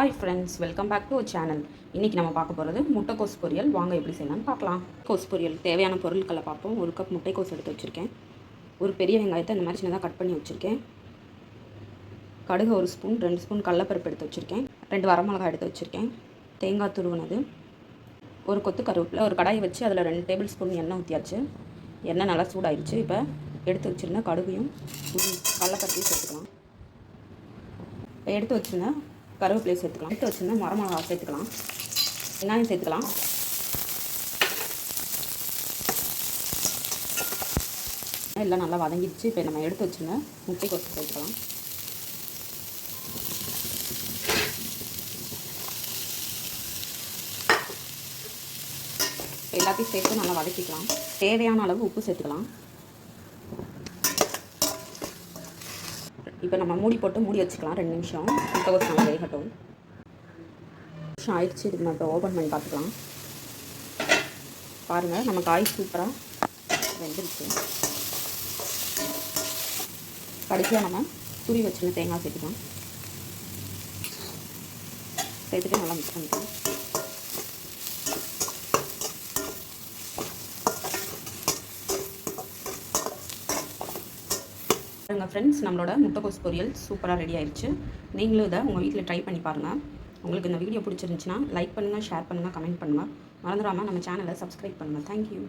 Hi friends, welcome back to our channel. இன்றைக்கி நம்ம பார்க்க போகிறது முட்டைக்கோஸ் பொரியல். வாங்க எப்படி செய்யலாம்னு பார்க்கலாம். கோஸ் பொரியல் தேவையான பொருட்களை பார்ப்போம். 1 கப் முட்டைக்கோஸ் எடுத்து வச்சுருக்கேன். ஒரு பெரிய வெங்காயத்தை இந்த மாதிரி சின்னதாக கட் பண்ணி வச்சுருக்கேன். கடுகு 1 ஸ்பூன், 2 ஸ்பூன் கடலைப்பருப்பு எடுத்து வச்சுருக்கேன். 2 வரமிளகாய் எடுத்து வச்சுருக்கேன். தேங்காய் துருவினது, ஒரு கொத்து கருவேப்பிலை. ஒரு கடாயை வச்சு அதில் 2 டேபிள் ஸ்பூன் எண்ணெய் ஊற்றியாச்சு. எண்ணெய் நல்லா சூடாயிடுச்சு. இப்போ எடுத்து வச்சுருந்த கடுகையும் கடலைப்பருப்பையும் சேர்த்துக்கலாம். இப்போ எடுத்து வச்சுருந்தேன் கருவேப்பிலையை சேர்த்துக்கலாம். எடுத்து வச்சுருந்தேன் வரமிளகா சேர்த்துக்கலாம். வெங்காயம் சேர்த்துக்கலாம். எல்லாம் நல்லா வதங்கிடுச்சு. இப்போ நம்ம எடுத்து வச்சுருந்தேன் முட்டைக்கோஸ் சேர்த்துக்கலாம். எல்லாத்தையும் சேர்த்து நல்லா வதக்கிக்கலாம். தேவையான அளவு உப்பு சேர்த்துக்கலாம். இப்போ நம்ம மூடி போட்டு மூடி வச்சுக்கலாம் 2 நிமிஷம். முட்டைக்கோஸ் நல்லா வேகட்டும். நிமிஷம் ஆயிடுச்சு. இதுக்கு நம்ம இப்போ ஓப்பன் பண்ணி பார்த்துக்கலாம். பாருங்கள், நம்ம காய் சூப்பராக வெந்துருச்சு. கடைசியாக நம்ம துருவி வச்சுருந்த தேங்காய் சேர்த்துக்கலாம். சேர்த்துட்டு நல்லா மிக்ஸ் பண்ணிக்கலாம். பாருங்கள் ஃப்ரெண்ட்ஸ், நம்மளோட முட்டைக்கோஸ் பொரியல் சூப்பராக ரெடி ஆயிடுச்சு. நீங்களும் இதை உங்கள் வீட்டில் ட்ரை பண்ணி பாருங்கள். உங்களுக்கு இந்த வீடியோ பிடிச்சிருந்துச்சுன்னா லைக் பண்ணுங்கள், ஷேர் பண்ணுங்கள், கமெண்ட் பண்ணுங்கள். மறந்துடாமல் நம்ம சேனலை சப்ஸ்கிரைப் பண்ணுங்கள். தேங்க்யூ.